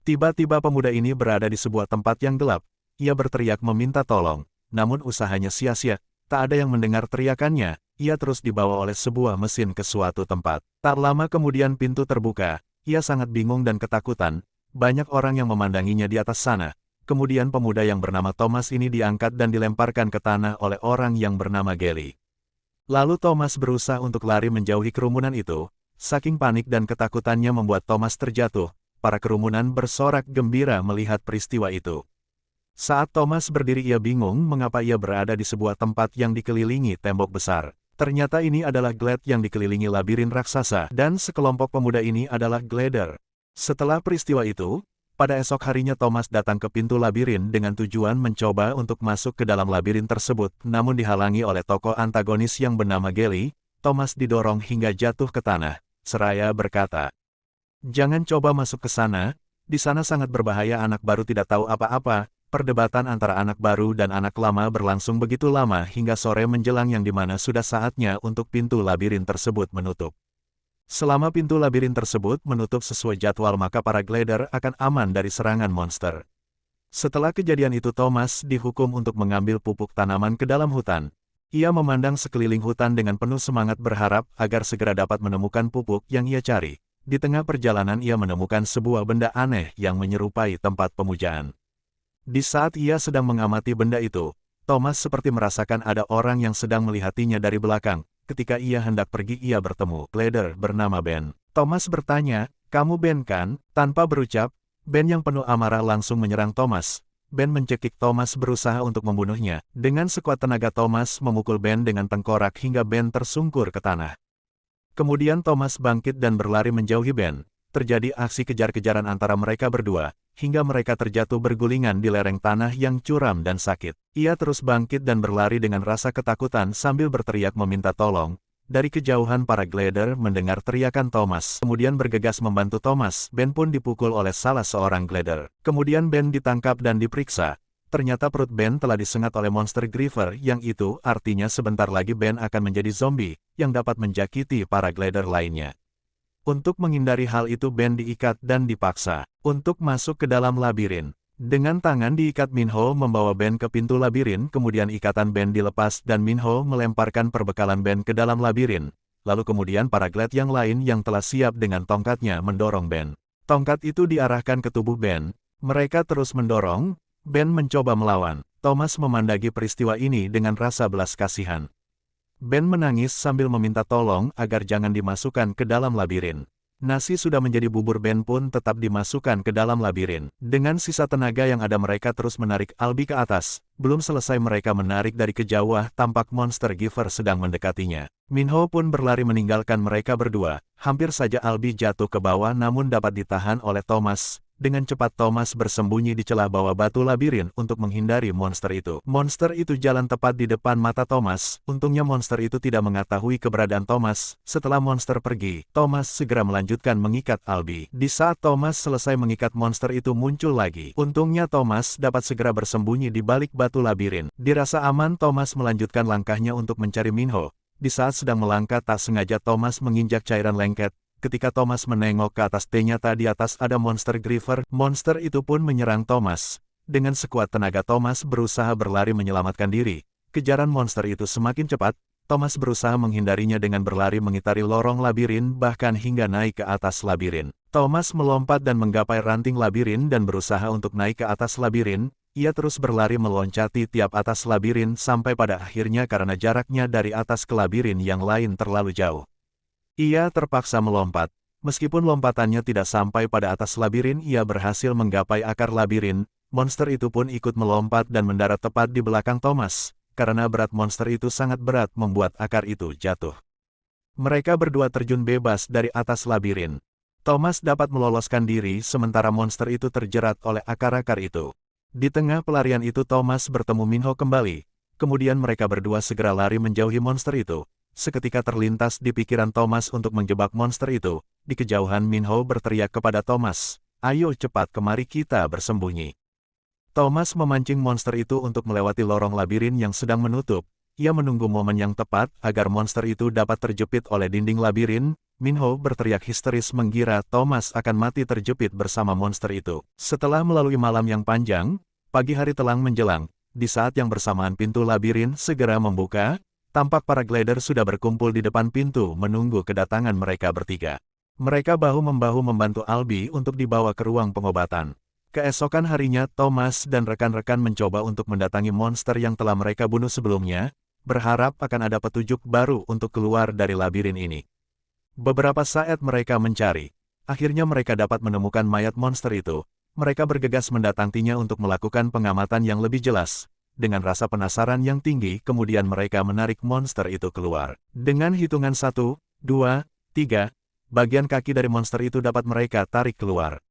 Tiba-tiba pemuda ini berada di sebuah tempat yang gelap. Ia berteriak meminta tolong, namun usahanya sia-sia. Tak ada yang mendengar teriakannya. Ia terus dibawa oleh sebuah mesin ke suatu tempat. Tak lama kemudian pintu terbuka. Ia sangat bingung dan ketakutan. Banyak orang yang memandanginya di atas sana. Kemudian pemuda yang bernama Thomas ini diangkat dan dilemparkan ke tanah oleh orang yang bernama Gally. Lalu Thomas berusaha untuk lari menjauhi kerumunan itu. Saking panik dan ketakutannya membuat Thomas terjatuh. Para kerumunan bersorak gembira melihat peristiwa itu. Saat Thomas berdiri ia bingung mengapa ia berada di sebuah tempat yang dikelilingi tembok besar. Ternyata ini adalah glade yang dikelilingi labirin raksasa dan sekelompok pemuda ini adalah glider. Setelah peristiwa itu, pada esok harinya Thomas datang ke pintu labirin dengan tujuan mencoba untuk masuk ke dalam labirin tersebut, namun dihalangi oleh tokoh antagonis yang bernama Gally. Thomas didorong hingga jatuh ke tanah, seraya berkata, "Jangan coba masuk ke sana, di sana sangat berbahaya." Anak baru tidak tahu apa-apa. Perdebatan antara anak baru dan anak lama berlangsung begitu lama hingga sore menjelang yang dimana sudah saatnya untuk pintu labirin tersebut menutup. Selama pintu labirin tersebut menutup sesuai jadwal maka para glider akan aman dari serangan monster. Setelah kejadian itu Thomas dihukum untuk mengambil pupuk tanaman ke dalam hutan. Ia memandang sekeliling hutan dengan penuh semangat berharap agar segera dapat menemukan pupuk yang ia cari. Di tengah perjalanan ia menemukan sebuah benda aneh yang menyerupai tempat pemujaan. Di saat ia sedang mengamati benda itu, Thomas seperti merasakan ada orang yang sedang melihatinya dari belakang. Ketika ia hendak pergi ia bertemu glider bernama Ben. Thomas bertanya, "Kamu Ben kan?" Tanpa berucap, Ben yang penuh amarah langsung menyerang Thomas. Ben mencekik Thomas berusaha untuk membunuhnya. Dengan sekuat tenaga Thomas memukul Ben dengan tengkorak hingga Ben tersungkur ke tanah. Kemudian Thomas bangkit dan berlari menjauhi Ben. Terjadi aksi kejar-kejaran antara mereka berdua, hingga mereka terjatuh bergulingan di lereng tanah yang curam dan sakit. Ia terus bangkit dan berlari dengan rasa ketakutan sambil berteriak meminta tolong. Dari kejauhan para glider mendengar teriakan Thomas, kemudian bergegas membantu Thomas. Ben pun dipukul oleh salah seorang glider. Kemudian Ben ditangkap dan diperiksa. Ternyata perut Ben telah disengat oleh monster Griever, yang itu artinya sebentar lagi Ben akan menjadi zombie, yang dapat menjakiti para glider lainnya. Untuk menghindari hal itu Ben diikat dan dipaksa untuk masuk ke dalam labirin. Dengan tangan diikat Minho membawa Ben ke pintu labirin, kemudian ikatan Ben dilepas dan Minho melemparkan perbekalan Ben ke dalam labirin. Lalu kemudian para glide yang lain yang telah siap dengan tongkatnya mendorong Ben. Tongkat itu diarahkan ke tubuh Ben. Mereka terus mendorong. Ben mencoba melawan. Thomas memandangi peristiwa ini dengan rasa belas kasihan. Ben menangis sambil meminta tolong agar jangan dimasukkan ke dalam labirin. Nasi sudah menjadi bubur. Ben pun tetap dimasukkan ke dalam labirin. Dengan sisa tenaga yang ada mereka terus menarik Albi ke atas. Belum selesai mereka menarik dari kejauhan tampak monster Giver sedang mendekatinya. Minho pun berlari meninggalkan mereka berdua. Hampir saja Albi jatuh ke bawah namun dapat ditahan oleh Thomas. Dengan cepat Thomas bersembunyi di celah bawah batu labirin untuk menghindari monster itu. Monster itu jalan tepat di depan mata Thomas. Untungnya monster itu tidak mengetahui keberadaan Thomas. Setelah monster pergi, Thomas segera melanjutkan mengikat Albi. Di saat Thomas selesai mengikat monster itu muncul lagi. Untungnya Thomas dapat segera bersembunyi di balik batu labirin. Dirasa aman Thomas melanjutkan langkahnya untuk mencari Minho. Di saat sedang melangkah tak sengaja Thomas menginjak cairan lengket. Ketika Thomas menengok ke atas ternyata di atas ada monster Griever. Monster itu pun menyerang Thomas. Dengan sekuat tenaga Thomas berusaha berlari menyelamatkan diri. Kejaran monster itu semakin cepat. Thomas berusaha menghindarinya dengan berlari mengitari lorong labirin bahkan hingga naik ke atas labirin. Thomas melompat dan menggapai ranting labirin dan berusaha untuk naik ke atas labirin. Ia terus berlari meloncati tiap atas labirin sampai pada akhirnya karena jaraknya dari atas ke labirin yang lain terlalu jauh. Ia terpaksa melompat. Meskipun lompatannya tidak sampai pada atas labirin, ia berhasil menggapai akar labirin. Monster itu pun ikut melompat dan mendarat tepat di belakang Thomas. Karena berat monster itu sangat berat membuat akar itu jatuh. Mereka berdua terjun bebas dari atas labirin. Thomas dapat meloloskan diri sementara monster itu terjerat oleh akar-akar itu. Di tengah pelarian itu Thomas bertemu Minho kembali. Kemudian mereka berdua segera lari menjauhi monster itu. Seketika terlintas di pikiran Thomas untuk menjebak monster itu. Di kejauhan Minho berteriak kepada Thomas, "Ayo cepat kemari kita bersembunyi." Thomas memancing monster itu untuk melewati lorong labirin yang sedang menutup. Ia menunggu momen yang tepat agar monster itu dapat terjepit oleh dinding labirin. Minho berteriak histeris mengira Thomas akan mati terjepit bersama monster itu. Setelah melalui malam yang panjang, pagi hari telang menjelang, di saat yang bersamaan pintu labirin segera membuka, tampak para glider sudah berkumpul di depan pintu menunggu kedatangan mereka bertiga. Mereka bahu-membahu membantu Albi untuk dibawa ke ruang pengobatan. Keesokan harinya Thomas dan rekan-rekan mencoba untuk mendatangi monster yang telah mereka bunuh sebelumnya, berharap akan ada petunjuk baru untuk keluar dari labirin ini. Beberapa saat mereka mencari. Akhirnya mereka dapat menemukan mayat monster itu. Mereka bergegas mendatanginya untuk melakukan pengamatan yang lebih jelas. Dengan rasa penasaran yang tinggi, kemudian mereka menarik monster itu keluar. Dengan hitungan 1, 2, 3, bagian kaki dari monster itu dapat mereka tarik keluar.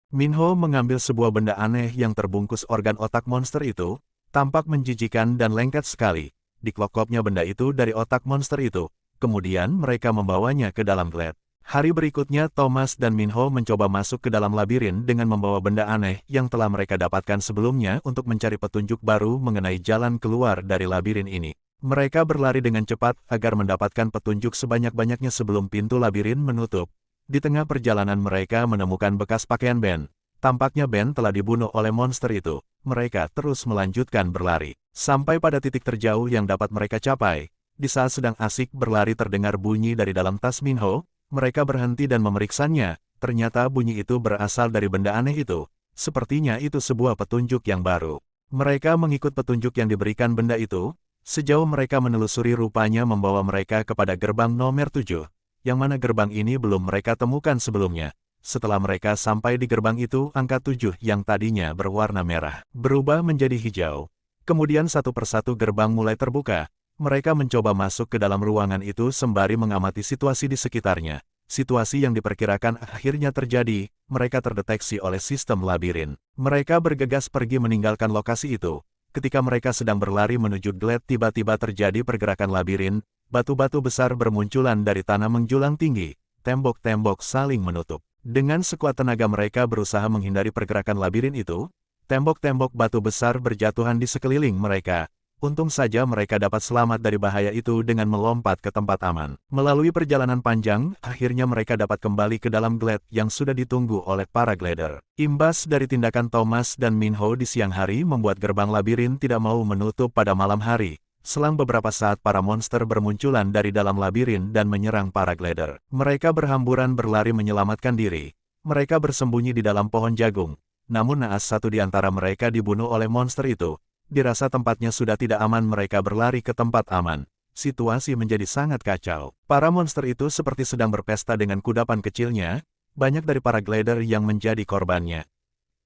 Minho mengambil sebuah benda aneh yang terbungkus organ otak monster itu, tampak menjijikan dan lengket sekali. Dikelokopnya benda itu dari otak monster itu. Kemudian mereka membawanya ke dalam glade. Hari berikutnya Thomas dan Minho mencoba masuk ke dalam labirin dengan membawa benda aneh yang telah mereka dapatkan sebelumnya untuk mencari petunjuk baru mengenai jalan keluar dari labirin ini. Mereka berlari dengan cepat agar mendapatkan petunjuk sebanyak-banyaknya sebelum pintu labirin menutup. Di tengah perjalanan mereka menemukan bekas pakaian Ben. Tampaknya Ben telah dibunuh oleh monster itu. Mereka terus melanjutkan berlari. Sampai pada titik terjauh yang dapat mereka capai. Di saat sedang asik berlari terdengar bunyi dari dalam tas Minho, mereka berhenti dan memeriksanya. Ternyata bunyi itu berasal dari benda aneh itu. Sepertinya itu sebuah petunjuk yang baru. Mereka mengikut petunjuk yang diberikan benda itu, sejauh mereka menelusuri rupanya membawa mereka kepada gerbang nomor 7, yang mana gerbang ini belum mereka temukan sebelumnya. Setelah mereka sampai di gerbang itu, angka 7 yang tadinya berwarna merah, berubah menjadi hijau. Kemudian satu persatu gerbang mulai terbuka. Mereka mencoba masuk ke dalam ruangan itu sembari mengamati situasi di sekitarnya. Situasi yang diperkirakan akhirnya terjadi, mereka terdeteksi oleh sistem labirin. Mereka bergegas pergi meninggalkan lokasi itu. Ketika mereka sedang berlari menuju glade tiba-tiba terjadi pergerakan labirin, batu-batu besar bermunculan dari tanah menjulang tinggi, tembok-tembok saling menutup. Dengan sekuat tenaga mereka berusaha menghindari pergerakan labirin itu, tembok-tembok batu besar berjatuhan di sekeliling mereka. Untung saja mereka dapat selamat dari bahaya itu dengan melompat ke tempat aman. Melalui perjalanan panjang, akhirnya mereka dapat kembali ke dalam glade yang sudah ditunggu oleh para glider. Imbas dari tindakan Thomas dan Minho di siang hari membuat gerbang labirin tidak mau menutup pada malam hari. Selang beberapa saat para monster bermunculan dari dalam labirin dan menyerang para glider. Mereka berhamburan berlari menyelamatkan diri. Mereka bersembunyi di dalam pohon jagung. Namun naas satu di antara mereka dibunuh oleh monster itu. Dirasa tempatnya sudah tidak aman mereka berlari ke tempat aman. Situasi menjadi sangat kacau. Para monster itu seperti sedang berpesta dengan kudapan kecilnya, banyak dari para glider yang menjadi korbannya.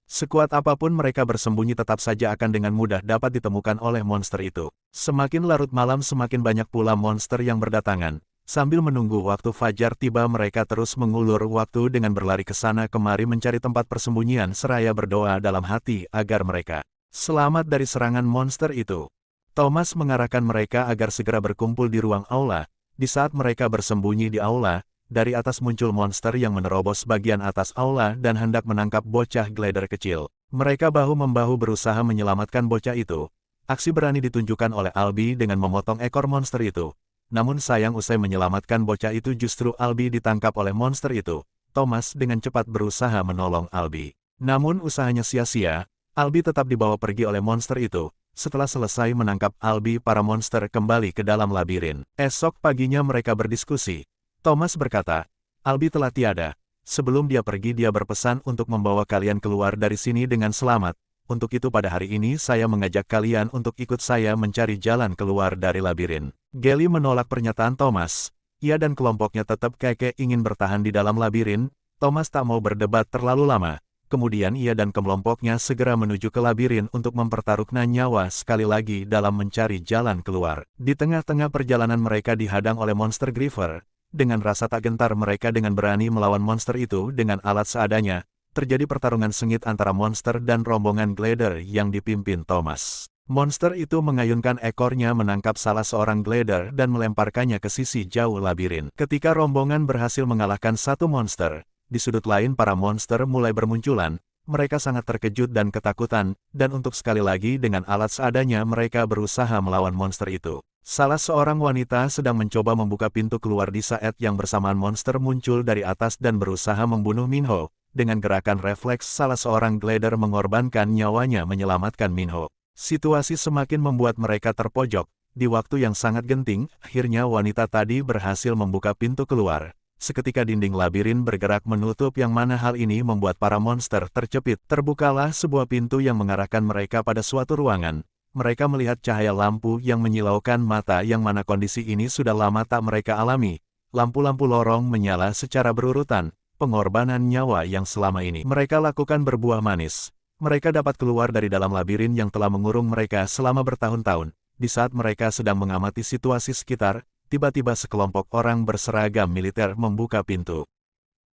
Sekuat apapun mereka bersembunyi tetap saja akan dengan mudah dapat ditemukan oleh monster itu. Semakin larut malam semakin banyak pula monster yang berdatangan. Sambil menunggu waktu fajar tiba mereka terus mengulur waktu dengan berlari ke sana kemari mencari tempat persembunyian seraya berdoa dalam hati agar mereka selamat dari serangan monster itu. Thomas mengarahkan mereka agar segera berkumpul di ruang aula. Di saat mereka bersembunyi di aula, dari atas muncul monster yang menerobos bagian atas aula dan hendak menangkap bocah glider kecil. Mereka bahu-membahu berusaha menyelamatkan bocah itu. Aksi berani ditunjukkan oleh Albi dengan memotong ekor monster itu. Namun sayang usai menyelamatkan bocah itu justru Albi ditangkap oleh monster itu. Thomas dengan cepat berusaha menolong Albi. Namun usahanya sia-sia. Albi tetap dibawa pergi oleh monster itu. Setelah selesai menangkap Albi, para monster kembali ke dalam labirin. Esok paginya mereka berdiskusi. Thomas berkata, Albi telah tiada. Sebelum dia pergi dia berpesan untuk membawa kalian keluar dari sini dengan selamat. Untuk itu pada hari ini saya mengajak kalian untuk ikut saya mencari jalan keluar dari labirin. Gelly menolak pernyataan Thomas. Ia dan kelompoknya tetap kekeh ingin bertahan di dalam labirin. Thomas tak mau berdebat terlalu lama. Kemudian ia dan kelompoknya segera menuju ke labirin untuk mempertaruhkan nyawa sekali lagi dalam mencari jalan keluar. Di tengah-tengah perjalanan mereka dihadang oleh monster Griever. Dengan rasa tak gentar mereka dengan berani melawan monster itu dengan alat seadanya. Terjadi pertarungan sengit antara monster dan rombongan glider yang dipimpin Thomas. Monster itu mengayunkan ekornya menangkap salah seorang glider dan melemparkannya ke sisi jauh labirin. Ketika rombongan berhasil mengalahkan satu monster, di sudut lain para monster mulai bermunculan. Mereka sangat terkejut dan ketakutan, dan untuk sekali lagi dengan alat seadanya mereka berusaha melawan monster itu. Salah seorang wanita sedang mencoba membuka pintu keluar di saat yang bersamaan monster muncul dari atas dan berusaha membunuh Minho. Dengan gerakan refleks salah seorang glider mengorbankan nyawanya menyelamatkan Minho. Situasi semakin membuat mereka terpojok. Di waktu yang sangat genting, akhirnya wanita tadi berhasil membuka pintu keluar. Seketika dinding labirin bergerak menutup yang mana hal ini membuat para monster tercepit. Terbukalah sebuah pintu yang mengarahkan mereka pada suatu ruangan. Mereka melihat cahaya lampu yang menyilaukan mata yang mana kondisi ini sudah lama tak mereka alami. Lampu-lampu lorong menyala secara berurutan. Pengorbanan nyawa yang selama ini mereka lakukan berbuah manis. Mereka dapat keluar dari dalam labirin yang telah mengurung mereka selama bertahun-tahun. Di saat mereka sedang mengamati situasi sekitar, tiba-tiba sekelompok orang berseragam militer membuka pintu.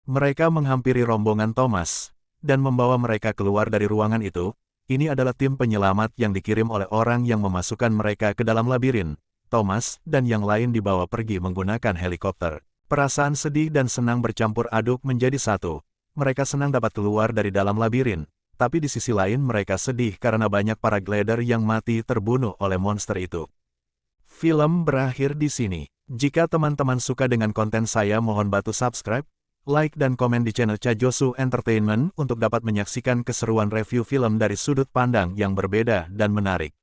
Mereka menghampiri rombongan Thomas, dan membawa mereka keluar dari ruangan itu. Ini adalah tim penyelamat yang dikirim oleh orang yang memasukkan mereka ke dalam labirin. Thomas dan yang lain dibawa pergi menggunakan helikopter. Perasaan sedih dan senang bercampur aduk menjadi satu. Mereka senang dapat keluar dari dalam labirin. Tapi di sisi lain mereka sedih karena banyak para glider yang mati terbunuh oleh monster itu. Film berakhir di sini. Jika teman-teman suka dengan konten saya mohon bantu subscribe, like dan komen di channel Chajosu Entertainment untuk dapat menyaksikan keseruan review film dari sudut pandang yang berbeda dan menarik.